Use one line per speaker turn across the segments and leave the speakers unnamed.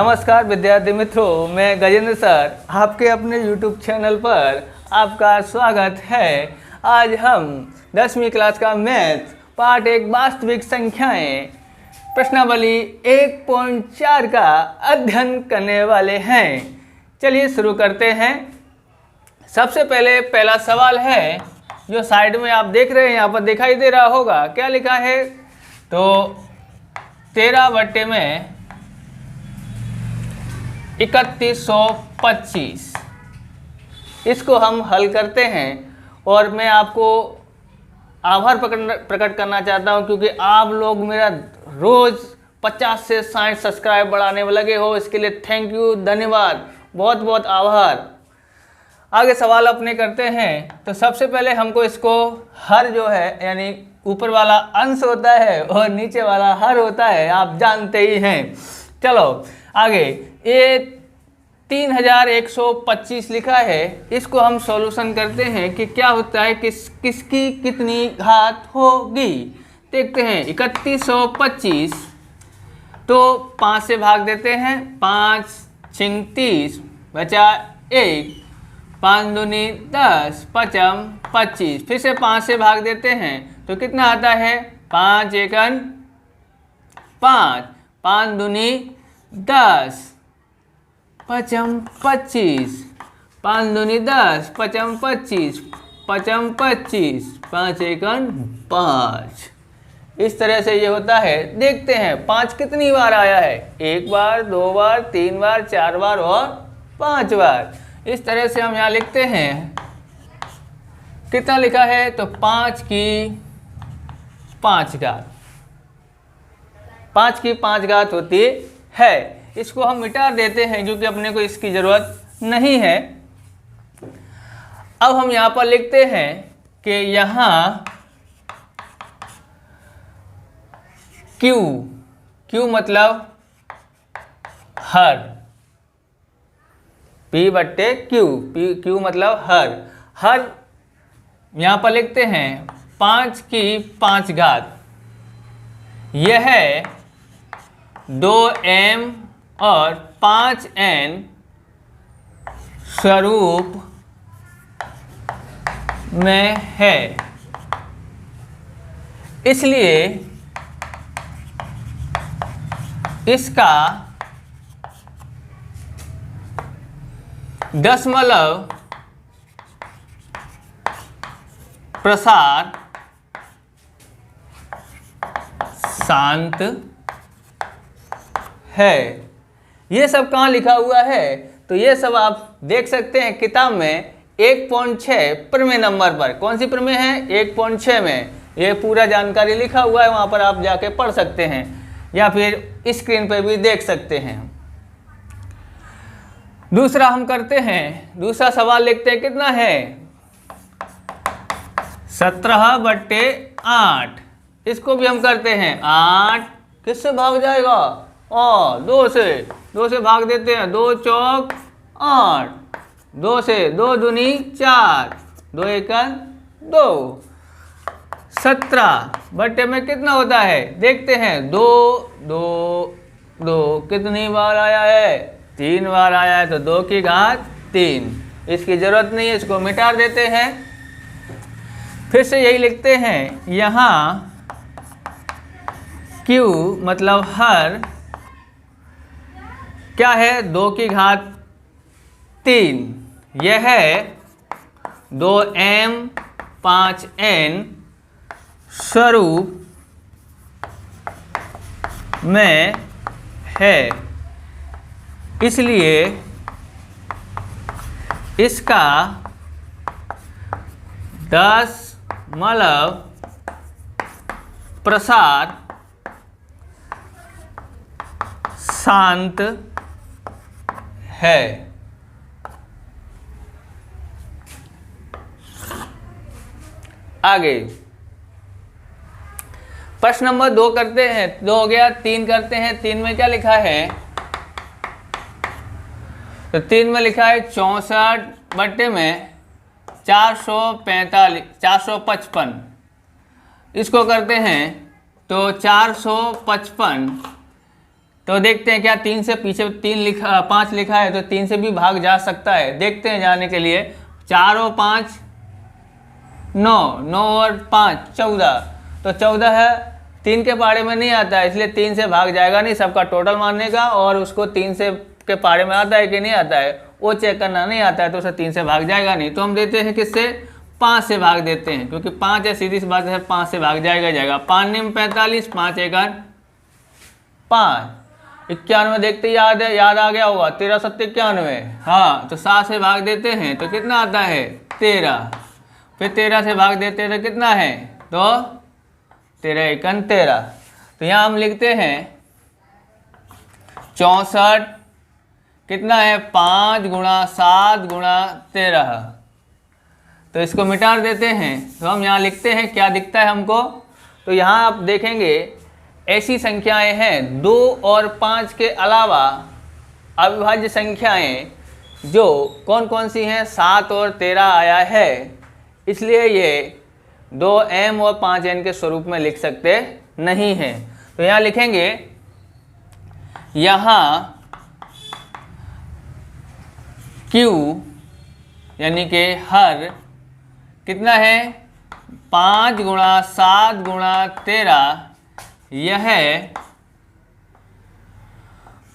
नमस्कार विद्यार्थी मित्रों, मैं गजेंद्र सर आपके अपने YouTube चैनल पर आपका स्वागत है। आज हम 10वीं क्लास का मैथ पार्ट 1 वास्तविक संख्याएं प्रश्नावली 1.4 का अध्ययन करने वाले हैं। चलिए शुरू करते हैं। सबसे पहले पहला सवाल है जो साइड में आप देख रहे हैं, यहाँ पर दिखाई दे रहा होगा। क्या लिखा है? तो 13 बट्टे में 3125 इसको हम हल करते हैं। और मैं आपको आभार प्रकट करना चाहता हूं क्योंकि आप लोग मेरा रोज़ 50 से 60 सब्सक्राइब बढ़ाने में लगे हो। इसके लिए थैंक यू, धन्यवाद, बहुत बहुत आभार। आगे सवाल अपने करते हैं। तो सबसे पहले हमको इसको हर जो है यानी ऊपर वाला अंश होता है और नीचे वाला हर होता है, आप जानते ही हैं। चलो आगे, ये 3125 लिखा है, इसको हम सॉल्यूशन करते हैं कि क्या होता है, किसकी कितनी घात होगी। देखते हैं 3125 तो 5 से भाग देते हैं, 5 छिंग 30 बचा 1, 5 दूनी 10 पचम 25। फिर से 5 से भाग देते हैं तो कितना आता है, 5 एकन 5, 5 दूनी 10 पचम 25, 5 दूनी 10 पचम 25, पचम 25, 5 एकन 5। इस तरह से ये होता है। देखते हैं 5 कितनी बार आया है, 1 बार, 2 बार, 3 बार, 4 बार और 5 बार। इस तरह से हम यहाँ लिखते हैं। कितना लिखा है? तो 5 की 5 घात, 5 की 5 घात होती है। इसको हम मिटा देते हैं क्योंकि अपने को इसकी ज़रूरत नहीं है। अब हम यहाँ पर लिखते हैं कि यहाँ Q मतलब हर, P बट्टे Q मतलब हर यहाँ पर लिखते हैं 5 की 5 घात। यह है 2m और 5n स्वरूप में है, इसलिए इसका दशमलव प्रसार शांत है। ये सब कहाँ लिखा हुआ है? तो ये सब आप देख सकते हैं किताब में 1.6 प्रमेय नंबर पर। कौन सी प्रमेय है? 1.6 में ये पूरा जानकारी लिखा हुआ है, वहाँ पर आप जाके पढ़ सकते हैं या फिर स्क्रीन पर भी देख सकते हैं। दूसरा हम करते हैं, दूसरा सवाल लिखते हैं। कितना है? 17 बट्टे 8। इसको भी हम करते हैं। 8 किससे भाग जाएगा? 2 से भाग देते हैं। 2 चौक 8, 2 से 2 दूनी 4, 2 एकन 2। 17 बट्टे में कितना होता है? देखते हैं। 2 2 2 कितनी बार आया है? 3 बार आया है, तो 2 की घात 3। इसकी ज़रूरत नहीं है, इसको मिटा देते हैं। फिर से यही लिखते हैं। यहाँ Q मतलब हर क्या है? 2 की घात 3। यह है 2m 5n स्वरूप में है, इसलिए इसका दशमलव प्रसार शांत है। आगे प्रश्न नंबर 2 करते हैं। 2 हो गया। 3 करते हैं। 3 में क्या लिखा है? तो 3 में लिखा है 64 बट्टे में 455। इसको करते हैं तो 455 तो देखते हैं क्या 3 से पीछे 5 लिखा है तो 3 से भी भाग जा सकता है। देखते हैं जाने के लिए। 4 और 5 9, 9 और 5 14, तो 14 है 3 के पारे में नहीं आता है, इसलिए 3 से भाग जाएगा नहीं, सबका टोटल मानने का और उसको 3 से के पारे में आता है कि नहीं आता है वो चेक करना, नहीं आता है तो उसे 3 से भाग जाएगा नहीं। तो हम देते हैं किससे, 5 से भाग देते हैं, क्योंकि 5 है, सीधी सी बात है 5 से भाग जाएगा। 5 निम 45, 5 एका 5, 91 देखते याद आ गया होगा, 13 7 91, हाँ तो 7 से भाग देते हैं तो कितना आता है 13, फिर 13 से भाग देते हैं तो कितना है, तो 13 एकन 13। तो यहाँ हम लिखते हैं 64 कितना है 5 गुणा 7 गुणा 13, तो इसको मिटा देते हैं। तो हम यहाँ लिखते हैं क्या दिखता है हमको, तो यहाँ आप देखेंगे ऐसी संख्याएं हैं 2 और 5 के अलावा अविभाज्य संख्याएं जो कौन कौन सी हैं, 7 और 13 आया है, इसलिए ये 2m और 5n के स्वरूप में लिख सकते नहीं हैं। तो यहाँ लिखेंगे, यहाँ q यानी कि हर कितना है 5 गुणा 7 गुणा 13, यह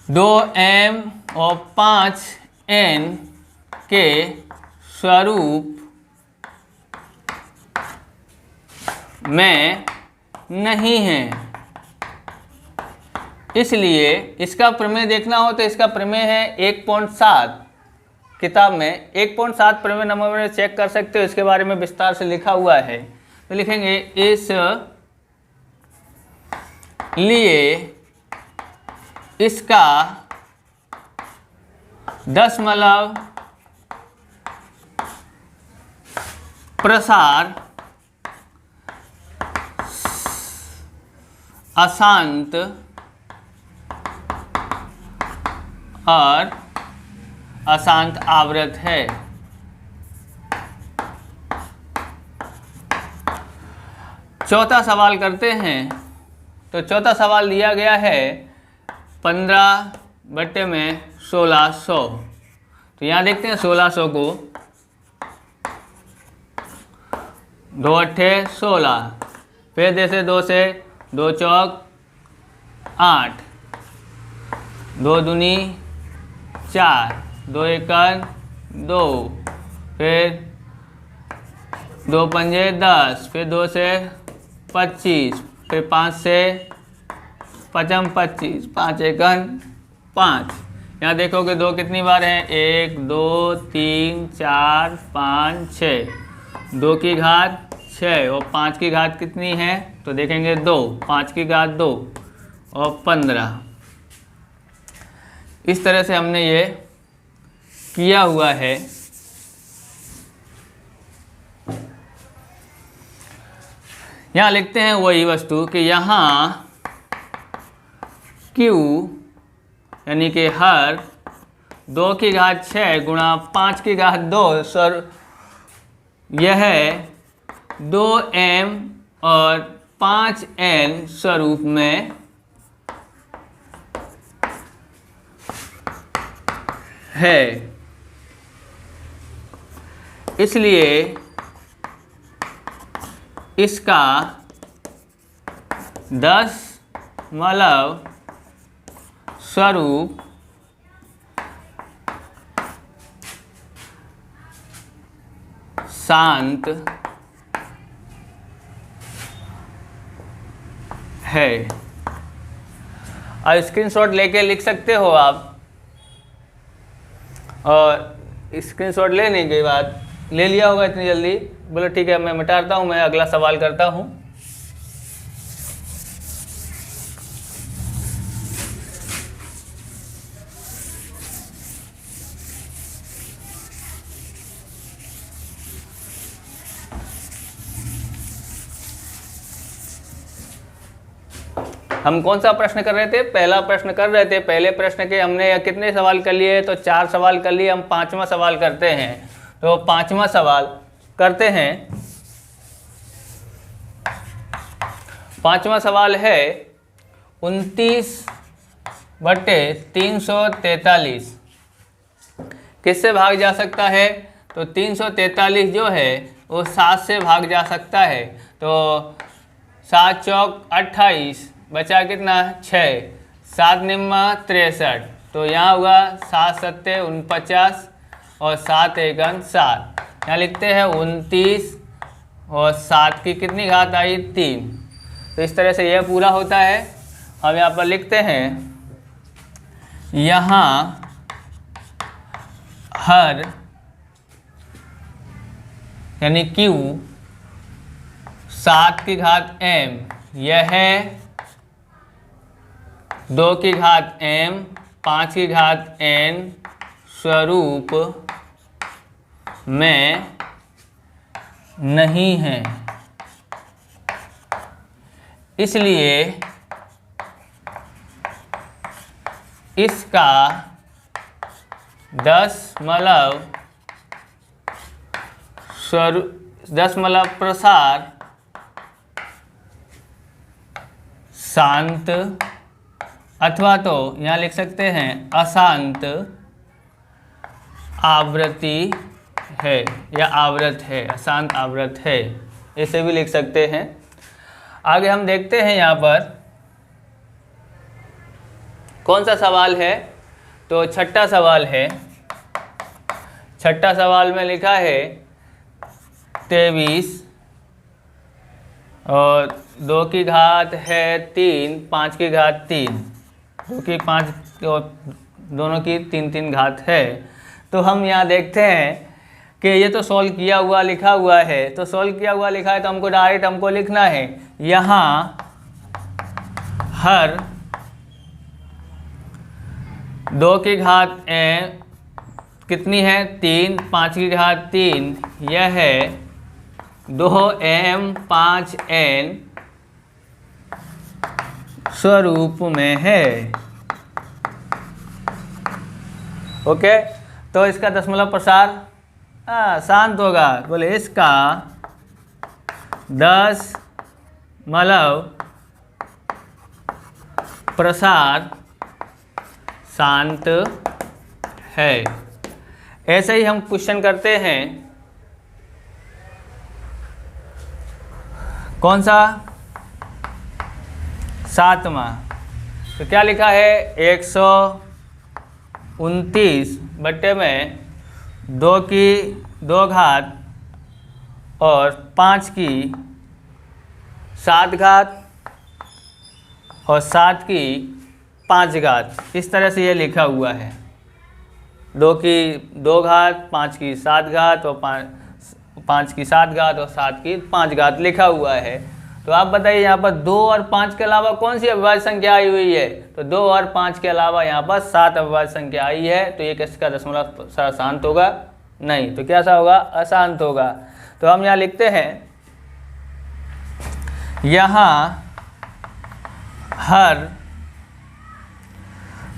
2m और 5n के स्वरूप में नहीं है। इसलिए इसका प्रमेय देखना हो तो इसका प्रमेय है 1.7, किताब में 1.7 प्रमेय नंबर में चेक कर सकते हो, इसके बारे में विस्तार से लिखा हुआ है। तो लिखेंगे इस लिए इसका दशमलव प्रसार अशांत और अशांत आवृत है। चौथा सवाल करते हैं। तो चौथा सवाल दिया गया है 15/1600। तो यहाँ देखते हैं 1600 को 2 अट्ठे 16, फिर जैसे 2 से 2 चौक 8, 2 दूनी 4, 2 एकन 2, फिर 2 पंजे 10, फिर 2 से 25, फिर 5 से 5 25, 5 एकन 5। यहाँ देखोगे 2 कितनी बार है, 1 2 3 4 5 6, 2 की घात 6 और 5 की घात कितनी है, तो देखेंगे 2, 5 की घात 2 और 15। इस तरह से हमने ये किया हुआ है। यहाँ लिखते हैं वही वस्तु कि यहाँ Q यानी कि हर 2 की घात 6 गुणा 5 की घात 2 सर यह 2m और 5n स्वरूप में है। इसलिए इसका दशमलव स्वरूप शांत है। और स्क्रीनशॉट लेके लिख सकते हो आप, और स्क्रीनशॉट लेने के बाद ले लिया होगा इतनी जल्दी, बोलो ठीक है मैं मिटाता हूँ, मैं अगला सवाल करता हूँ। हम कौन सा प्रश्न कर रहे थे, पहला प्रश्न कर रहे थे। पहले प्रश्न के हमने कितने सवाल कर लिए, तो 4 सवाल कर लिए। हम 5वां सवाल करते हैं। तो 5वां सवाल करते हैं। 5वां सवाल है 29 बटे 343 किससे भाग जा सकता है? तो 343 जो है वो 7 से भाग जा सकता है। तो 7 चौक 28, बचा कितना? 6, 7 निम्मा 63, तो यहाँ होगा 7 सत्ते 49 और 7 एकम 7। यहाँ लिखते हैं 29 और 7 की कितनी घात आई? 3। तो इस तरह से यह पूरा होता है। हम यहाँ पर लिखते हैं यहाँ हर यानी Q 7 की घात m, यह है 2 की घात m, 5 की घात n स्वरूप में नहीं है। इसलिए इसका दशमलव प्रसार शांत अथवा तो यहाँ लिख सकते हैं अशांत आवृत्ति है या आवृत है, अशांत आवृत है, ऐसे भी लिख सकते हैं। आगे हम देखते हैं यहाँ पर कौन सा सवाल है। तो छठा सवाल है। छठा सवाल में लिखा है 23 और 2 की घात है 3, 5 की घात 3, 2 की 5 और दोनों की 3 घात है। तो हम यहाँ देखते हैं कि ये तो सॉल्व किया हुआ लिखा हुआ है। तो सॉल्व किया हुआ लिखा है तो हमको डायरेक्ट हमको लिखना है यहाँ हर 2 की घात कितनी है? 3, 5 की घात 3, यह है 2m 5n स्वरूप में है। ओके, तो इसका दशमलव प्रसार शांत होगा। बोले इसका दशमलव प्रसार शांत है। ऐसे ही हम क्वेश्चन करते हैं। कौन सा? 7वां। तो क्या लिखा है? 129 बट्टे में 2 की 2 घात और 5 की 7 घात और 7 की 5 घात, इस तरह से ये लिखा हुआ है। 2 की 2 घात, 5 की 7 घात और 5 की 7 घात और 7 की 5 घात लिखा हुआ है। तो आप बताइए यहाँ पर 2 और 5 के अलावा कौन सी अविभाज्य संख्या आई हुई है? तो 2 और 5 के अलावा यहाँ पर 7 अविभाज्य संख्या आई है। तो ये किसका दशमलव शांत होगा? नहीं। तो कैसा होगा? अशांत होगा। तो हम यहाँ लिखते हैं यहाँ हर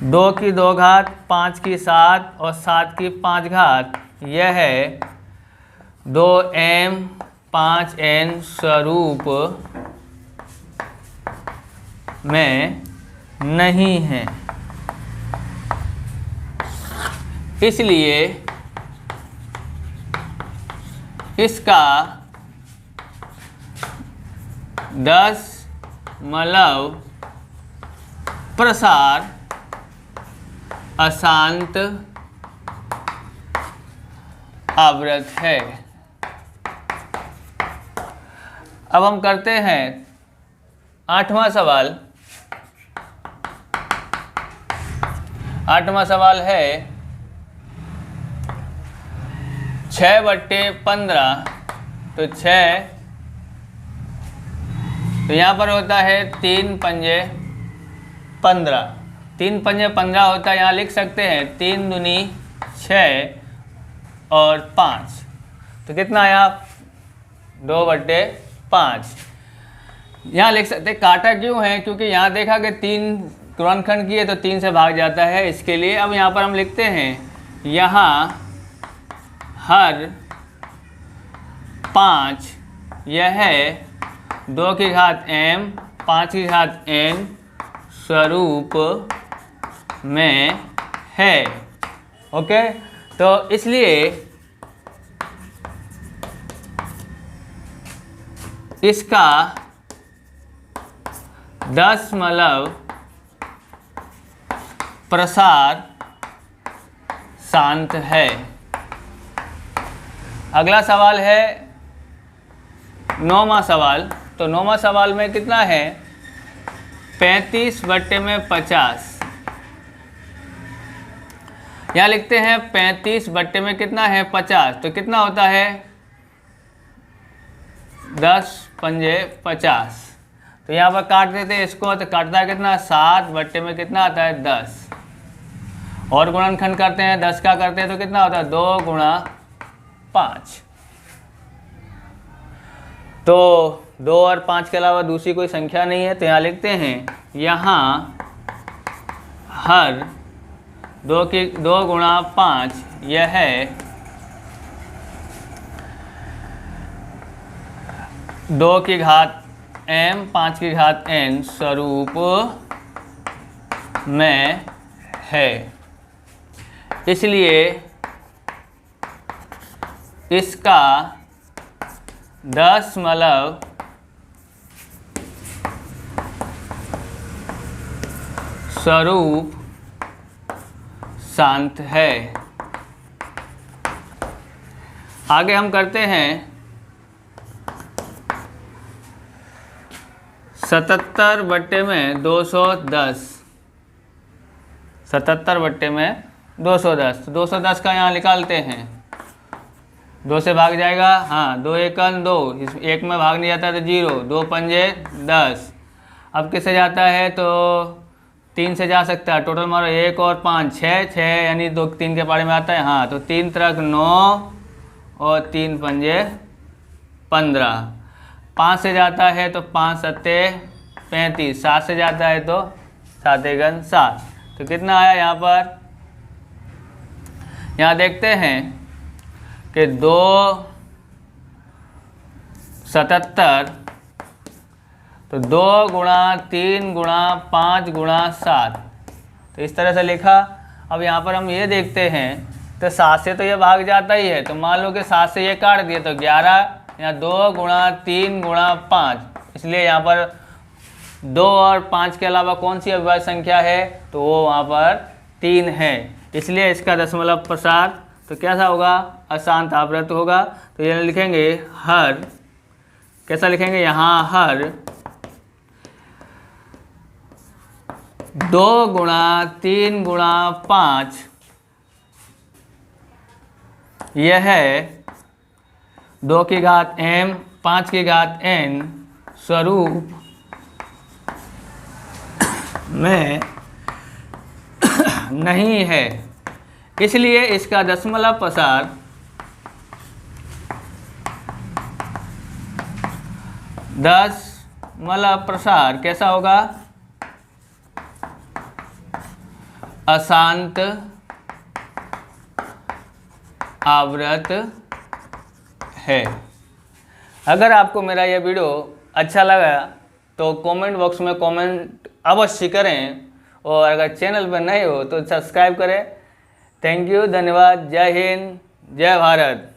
2 की 2 घात, 5 की 7 और 7 की 5 घात, यह है 2m 5n स्वरूप में नहीं है। इसलिए इसका दशमलव प्रसार अशांत आवृत है। अब हम करते हैं 8वां सवाल। 8वां सवाल है 6/15। तो 6, तो यहाँ पर होता है 3 पंजे 15। 3 पंजे 15 होता है। यहाँ लिख सकते हैं 3 दूनी 6 और 5। तो कितना आया? 2/5। यहाँ लिख सकते हैं। काटा क्यों है? क्योंकि यहाँ देखा कि 3 गुणनखंड किए तो 3 से भाग जाता है, इसके लिए। अब यहाँ पर हम लिखते हैं यहाँ हर 5, यह है 2 की घात m, 5 की घात n स्वरूप में है। ओके, तो इसलिए इसका दशमलव प्रसार शांत है। अगला सवाल है 9वां सवाल। तो 9वां सवाल में कितना है, 35/50। यहाँ लिखते हैं 35 में कितना है 50, तो कितना होता है 10 पंजे 50। तो यहाँ पर काट देते हैं इसको, तो काटता है कितना 7 में कितना आता है 10। और गुणनखंड करते हैं 10 का करते हैं तो कितना होता है 2 गुणा 5। तो 2 और 5 के अलावा दूसरी कोई संख्या नहीं है, तो यहाँ लिखते हैं यहाँ हर 2 गुणा 5 यह है 2 की घात m 5 की घात n स्वरूप में है। इसलिए इसका दशमलव स्वरूप शांत है। आगे हम करते हैं 77 में 210। 77 में 210, तो 210 का यहाँ निकालते हैं। 2 से भाग जाएगा, हाँ 2 एकन 2, इस 1 में भाग नहीं जाता तो 0, 2 पंजे 10। अब किससे जाता है तो 3 से जा सकता है, टोटल मारो 1 और 5 6 यानी 2 3 के पारे में आता है, हाँ तो 3 त्रिक 9 और 3 पंजे 15। 5 से जाता है तो 5 सत्ते 35, 7 से जाता है तो 7 एकन 7। तो कितना आया यहाँ पर, यहाँ देखते हैं कि 277, तो 2 गुणा 3 गुणा 5 गुणा 7, तो इस तरह से लिखा। अब यहाँ पर हम ये देखते हैं तो 7 से तो ये भाग जाता ही है, तो मान लो कि 7 से ये काट दिए तो 11। यहाँ 2 गुणा 3 गुणा 5, इसलिए यहाँ पर 2 और 5 के अलावा कौन सी अविभाज्य संख्या है, तो वो वहाँ पर 3 है। इसलिए इसका दशमलव प्रसार तो कैसा होगा, अशांत आवृत होगा। तो ये लिखेंगे हर, कैसा लिखेंगे यहाँ हर 2 गुणा 3 गुणा 5 यह है 2 की घात m 5 की घात n स्वरूप में नहीं है। इसलिए इसका दशमलव प्रसार कैसा होगा, अशांत आवृत है। अगर आपको मेरा यह वीडियो अच्छा लगा तो कमेंट बॉक्स में कमेंट अवश्य करें, और अगर चैनल पर नए हो तो सब्सक्राइब करें। थैंक यू, धन्यवाद, जय हिंद, जय भारत।